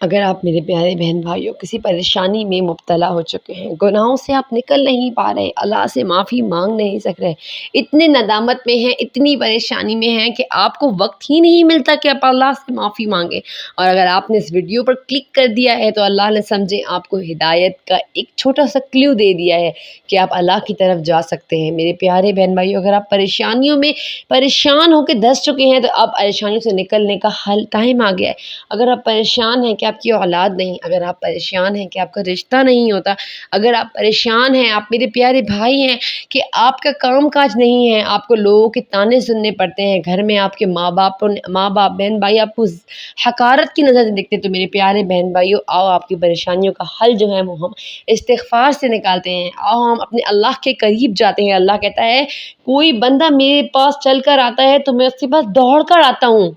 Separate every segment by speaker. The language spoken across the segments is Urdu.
Speaker 1: اگر آپ میرے پیارے بہن بھائیوں کسی پریشانی میں مبتلا ہو چکے ہیں، گناہوں سے آپ نکل نہیں پا رہے، اللہ سے معافی مانگ نہیں سک رہے، اتنے ندامت میں ہیں، اتنی پریشانی میں ہیں کہ آپ کو وقت ہی نہیں ملتا کہ آپ اللہ سے معافی مانگیں، اور اگر آپ نے اس ویڈیو پر کلک کر دیا ہے تو اللہ نے سمجھیں آپ کو ہدایت کا ایک چھوٹا سا کلیو دے دیا ہے کہ آپ اللہ کی طرف جا سکتے ہیں۔ میرے پیارے بہن بھائیوں، اگر آپ پریشانیوں میں پریشان ہو کے دھس چکے ہیں تو اب پریشانیوں سے نکلنے کا حل ٹائم آ گیا ہے۔ اگر آپ پریشان ہیں کہ آپ کی اولاد نہیں، اگر آپ پریشان ہیں کہ آپ کا رشتہ نہیں ہوتا، اگر آپ پریشان ہیں، آپ میرے پیارے بھائی ہیں کہ آپ کا کام کاج نہیں ہے، آپ کو لوگوں کے طعنے سننے پڑتے ہیں، گھر میں آپ کے ماں باپ بہن بھائی آپ کو حقارت کی نظر سے دیکھتے، تو میرے پیارے بہن بھائیوں آؤ آپ کی پریشانیوں کا حل جو ہے وہ ہم استغفار سے نکالتے ہیں، آؤ ہم اپنے اللہ کے قریب جاتے ہیں۔ اللہ کہتا ہے کوئی بندہ میرے پاس چل کر آتا ہے تو میں اس کے پاس دوڑ کر آتا ہوں،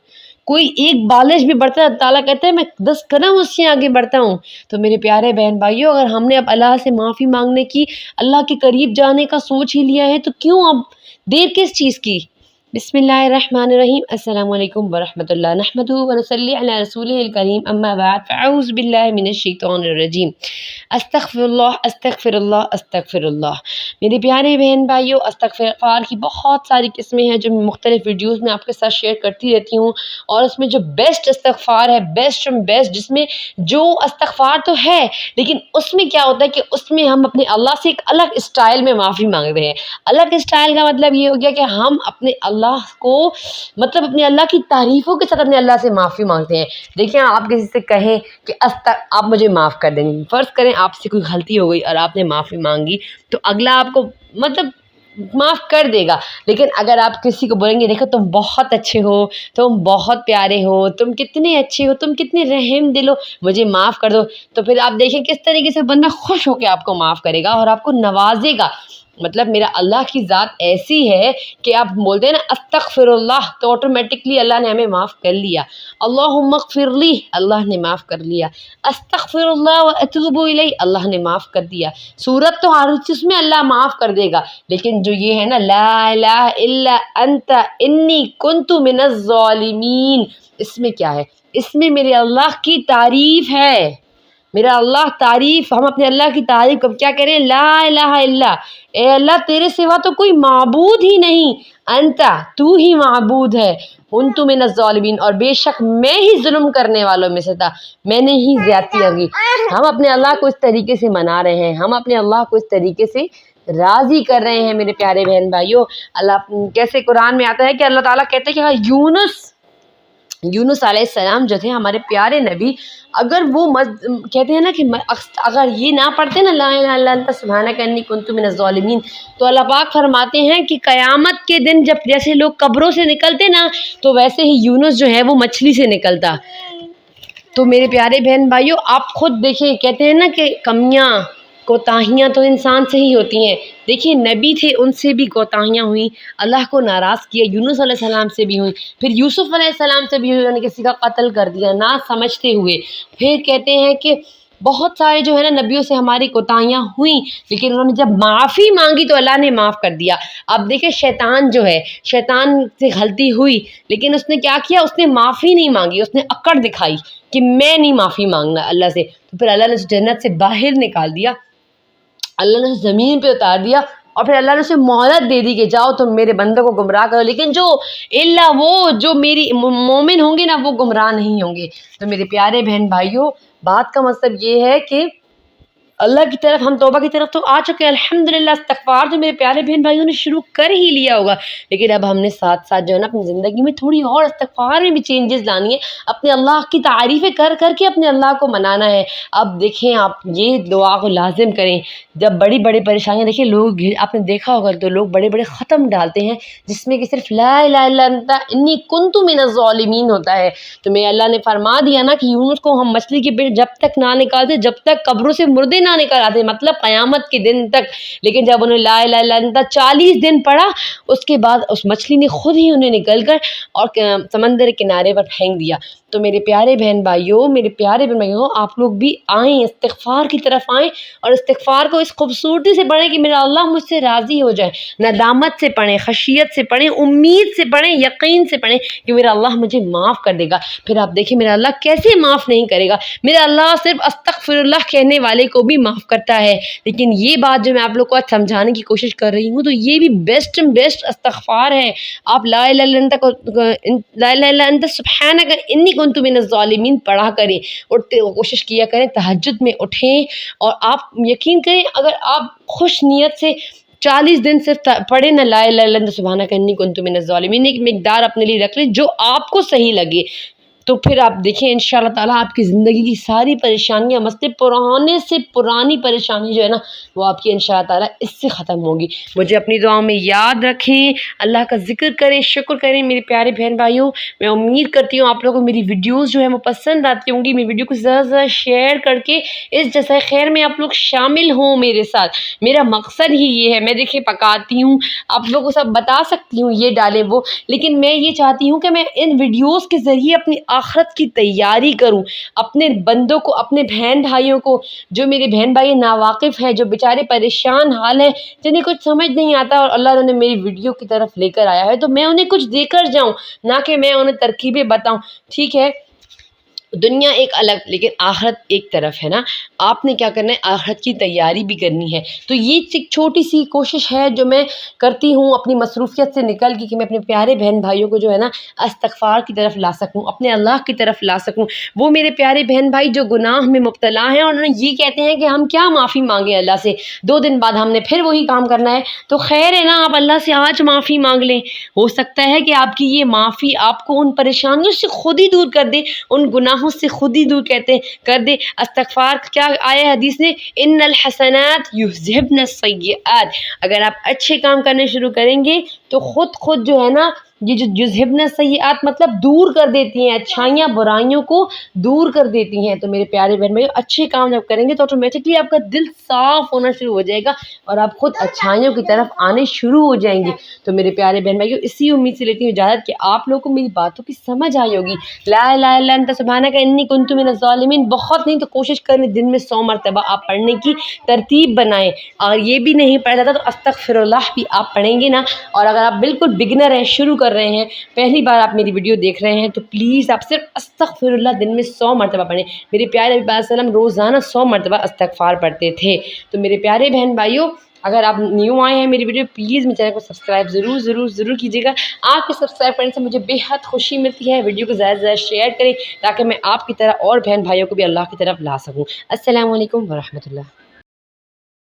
Speaker 1: کوئی ایک بالش بھی بڑھتا ہے، اللہ تعالیٰ کہتا ہے میں 10 قدم اس سے آگے بڑھتا ہوں۔ تو میرے پیارے بہن بھائیوں، اگر ہم نے اب اللہ سے معافی مانگنے کی، اللہ کے قریب جانے کا سوچ ہی لیا ہے تو کیوں اب دیر کس چیز کی؟ بسم اللہ الرحمن الرحیم۔ السلام علیکم ورحمۃ اللہ، نحمدہ ونصلی علی رسولہ الکریم، اما بعد فاعوذ باللہ من الشیطان الرجیم، استغفر اللہ استغفر اللہ استغفر اللہ۔ میرے پیارے بہن بھائیوں، استغفار کی بہت ساری قسمیں ہیں جو میں مختلف ویڈیوز میں آپ کے ساتھ شیئر کرتی رہتی ہوں، اور اس میں جو بیسٹ استغفار ہے، بیسٹ فرام بیسٹ، جس میں جو استغفار تو ہے لیکن اس میں کیا ہوتا ہے کہ اس میں ہم اپنے اللہ سے ایک الگ اسٹائل میں معافی مانگتے ہیں۔ الگ اسٹائل کا مطلب یہ ہو گیا کہ ہم اپنے اللہ کو مطلب اپنے اللہ کی تعریفوں کے ساتھ اپنے اللہ سے معافی مانگتے ہیں۔ دیکھیں آپ کسی سے کہیں کہ آپ مجھے معاف کر دیں گے، فرض کریں آپ سے کوئی غلطی ہو گئی اور آپ نے معافی مانگی تو اگلا آپ کو مطلب معاف کر دے گا، لیکن اگر آپ کسی کو بولیں گے دیکھو تم بہت اچھے ہو، تم بہت پیارے ہو، تم کتنے اچھے ہو، تم کتنے رحم دل ہو، مجھے معاف کر دو، تو پھر آپ دیکھیں کس طریقے سے بندہ خوش ہو کے آپ کو معاف کرے گا اور آپ کو نوازے گا۔ مطلب میرا اللہ کی ذات ایسی ہے کہ آپ بولتے ہیں نا استغفر اللہ تو آٹومیٹکلی اللہ نے ہمیں معاف کر لیا، اللہم اغفر لی اللہ نے معاف کر لیا، استغفر اللہ واتوب الیہ اللہ نے معاف کر دیا۔ صورت تو ہر چیز میں اللہ معاف کر دے گا، لیکن جو یہ ہے نا لا الہ الا انت انی کنت من الظالمین، اس میں کیا ہے؟ اس میں میرے اللہ کی تعریف ہے، میرا اللہ تعریف، ہم اپنے اللہ کی تعریف کب کیا کریں؟ لا الہ الا، اے اللہ تیرے سوا تو کوئی معبود ہی نہیں، انتا تو ہی معبود ہے، کنت من الظالمین اور بے شک میں ہی ظلم کرنے والوں میں سے تھا، میں نے ہی زیادتیاں کی۔ ہم اپنے اللہ کو اس طریقے سے منا رہے ہیں، ہم اپنے اللہ کو اس طریقے سے راضی کر رہے ہیں۔ میرے پیارے بہن بھائیوں، اللہ کیسے قرآن میں آتا ہے کہ اللہ تعالیٰ کہتے ہیں کہ یونس علیہ السلام جو تھے ہمارے پیارے نبی، اگر وہ کہتے ہیں نا کہ اگر یہ نہ پڑھتے نا لا الہ الا انت سبحانک انی کنت من الظالمین، تو اللہ پاک فرماتے ہیں کہ قیامت کے دن جب جیسے لوگ قبروں سے نکلتے نا تو ویسے ہی یونس جو ہے وہ مچھلی سے نکلتا۔ تو میرے پیارے بہن بھائیوں، آپ خود دیکھیں، کہتے ہیں نا کہ کمیاں کوتاہیاں تو انسان سے ہی ہوتی ہیں، دیکھیے نبی تھے ان سے بھی کوتاہیاں ہوئیں، اللہ کو ناراض کیا، یونس علیہ السلام سے بھی ہوئی، پھر یوسف علیہ السلام سے بھی ہوئی، انہوں نے کسی کا قتل کر دیا نہ سمجھتے ہوئے، پھر کہتے ہیں کہ بہت سارے جو ہے نا نبیوں سے ہماری کوتاہیاں ہوئیں، لیکن انہوں نے جب معافی مانگی تو اللہ نے معاف کر دیا۔ اب دیکھیں شیطان جو ہے، شیطان سے غلطی ہوئی لیکن اس نے کیا کیا؟ اس نے معافی نہیں مانگی، اس نے اکڑ دکھائی کہ میں نہیں معافی مانگنا اللہ سے، تو پھر اللہ نے اس جنت سے باہر نکال دیا، اللہ نے اسے زمین پہ اتار دیا، اور پھر اللہ نے اسے مہلت دے دی کہ جاؤ تم میرے بندوں کو گمراہ کرو، لیکن وہ جو میری مومن ہوں گے نا وہ گمراہ نہیں ہوں گے۔ تو میرے پیارے بہن بھائیوں، بات کا مطلب یہ ہے کہ اللہ کی طرف ہم توبہ کی طرف تو آ چکے ہیں الحمدللہ، استغفار جو میرے پیارے بہن بھائیوں نے شروع کر ہی لیا ہوگا، لیکن اب ہم نے ساتھ ساتھ جو ہے نا اپنی زندگی میں تھوڑی اور استغفار میں بھی چینجز لانی ہے، اپنے اللہ کی تعریفیں کر کر کے اپنے اللہ کو منانا ہے۔ اب دیکھیں آپ یہ دعا کو لازم کریں، جب بڑی بڑی پریشانیاں دیکھیں لوگ، آپ نے دیکھا ہوگا تو لوگ بڑے بڑے ختم ڈالتے ہیں جس میں کہ صرف لا الہ الا انت انی کنت من الظالمین ہوتا ہے، تو میں اللہ نے فرما دیا نا کہ یونس کو ہم مچھلی کے پیٹ جب تک نہ نکالتے، جب تک قبروں سے مردے نہ نکل آتے، مطلب قیامت کے دن تک، لیکن جب انہوں نے لا الہ الا انت 40 دن پڑھا، اس کے بعد اس مچھلی نے خود ہی انہیں نکل کر اور سمندر کنارے پر پھینک دیا۔ تو میرے پیارے بہن بھائیوں، میرے پیارے بہن بھائیوں، آپ لوگ بھی آئیں، استغفار کی طرف آئیں، اور استغفار کو اس خوبصورتی سے پڑھیں کہ میرا اللہ مجھ سے راضی ہو جائے۔ ندامت سے پڑھیں، خشیت سے پڑھیں، امید سے پڑھیں، یقین سے پڑھیں کہ میرا اللہ مجھے معاف کر دے گا۔ پھر آپ دیکھیں میرا اللہ کیسے معاف نہیں کرے گا۔ میرا اللہ صرف استغفر اللہ کہنے والے کو بھی معاف کرتا ہے۔ لیکن یہ بات جو میں آپ لوگ کو آج سمجھانے کی کوشش کر رہی ہوں، تو یہ بھی بیسٹ استغفار ہے۔ آپ لا الہ الا انت سبحانک انی کنت من الظالمین پڑھا کریں، اور کوشش کیا کریں تہجد میں اٹھیں، اور آپ یقین کریں اگر آپ خوش نیت سے 40 دن صرف پڑھیں نا لا الہ الا انت سبحانک انی کنت من الظالمین، ایک مقدار اپنے لیے رکھ لیں جو آپ کو صحیح لگے، تو پھر آپ دیکھیں انشاءاللہ تعالیٰ آپ کی زندگی کی ساری پریشانیاں، مسئلے پرانے سے پرانی پریشانی جو ہے نا وہ آپ کی انشاءاللہ تعالیٰ اس سے ختم ہوگی۔ مجھے اپنی دعاؤں میں یاد رکھیں، اللہ کا ذکر کریں، شکر کریں میرے پیارے بہن بھائیوں۔ میں امید کرتی ہوں آپ لوگوں کو میری ویڈیوز جو ہے وہ پسند آتی ہوں گی۔ میری ویڈیو کو زیادہ سے زیادہ شیئر کر کے اس جیسا خیر میں آپ لوگ شامل ہوں میرے ساتھ۔ میرا مقصد ہی یہ ہے، میں دیکھیں پکاتی ہوں، آپ لوگوں کو سب بتا سکتی ہوں یہ ڈالیں وہ، لیکن میں یہ چاہتی ہوں کہ میں ان ویڈیوز کے ذریعے اپنی آخرت کی تیاری کروں، اپنے بندوں کو، اپنے بہن بھائیوں کو، جو میرے بہن بھائی ناواقف ہیں، جو بیچارے پریشان حال ہیں، جنہیں کچھ سمجھ نہیں آتا اور اللہ نے میری ویڈیو کی طرف لے کر آیا ہے، تو میں انہیں کچھ دے کر جاؤں، نہ کہ میں انہیں ترکیبیں بتاؤں۔ ٹھیک ہے، دنیا ایک الگ لیکن آخرت ایک طرف ہے نا۔ آپ نے کیا کرنا ہے، آخرت کی تیاری بھی کرنی ہے۔ تو یہ ایک چھوٹی سی کوشش ہے جو میں کرتی ہوں اپنی مصروفیت سے نکل کے، کہ میں اپنے پیارے بہن بھائیوں کو جو ہے نا استغفار کی طرف لا سکوں، اپنے اللہ کی طرف لا سکوں۔ وہ میرے پیارے بہن بھائی جو گناہ میں مبتلا ہیں اور یہ کہتے ہیں کہ ہم کیا معافی مانگیں اللہ سے، 2 دن بعد ہم نے پھر وہی کام کرنا ہے، تو خیر ہے نا، آپ اللہ سے آج معافی مانگ لیں۔ ہو سکتا ہے کہ آپ کی یہ معافی آپ کو ان پریشانیوں سے خود ہی دور کر دے، ان گناہوں سے خود ہی دور کر دے۔ استغفار کیا آیا حدیث نے، ان الحسنات یذہبن السیئات، اگر آپ اچھے کام کرنے شروع کریں گے تو خود جو ہے نا، یہ جو یذہبن السیئات مطلب دور کر دیتی ہیں، اچھائیاں برائیوں کو دور کر دیتی ہیں۔ تو میرے پیارے بہن بھائی، اچھے کام جب کریں گے تو آٹومیٹکلی آپ کا دل صاف ہونا شروع ہو جائے گا اور آپ خود اچھائیوں کی طرف آنے شروع ہو جائیں گے۔ تو میرے پیارے بہن بھائیو، اسی امید سے لیتی ہوں اجازت کہ آپ لوگوں کو میری باتوں کی سمجھ آئی ہوگی۔ لا الہ الا انت سبحانک انی کنت من الظالمین بہت نہیں تو کوشش کریں دن میں 100 مرتبہ آپ پڑھنے کی ترتیب بنائیں، اور یہ بھی نہیں پڑھا جاتا تو استغفر اللہ بھی آپ پڑھیں گے نا۔ اور اگر آپ بالکل بگنر ہیں، شروع کر رہے ہیں، پہلی بار آپ میری ویڈیو دیکھ رہے ہیں، تو پلیز آپ صرف استغفر اللہ دن میں 100 مرتبہ پڑھیں۔ میرے پیارے نبی صلی اللہ علیہ وسلم روزانہ 100 مرتبہ استغفار پڑھتے تھے۔ تو میرے پیارے بہن بھائیوں، اگر آپ نیو آئے ہیں میری ویڈیو، پلیز میرے چینل کو سبسکرائب ضرور کیجیے گا۔ آپ کے سبسکرائب کرنے سے مجھے بے حد خوشی ملتی ہے۔ ویڈیو کو زیادہ سے زیادہ شیئر کریں تاکہ میں آپ کی طرح اور بہن بھائیوں کو بھی اللہ کی طرف لا سکوں۔ السلام علیکم ورحمۃ اللہ۔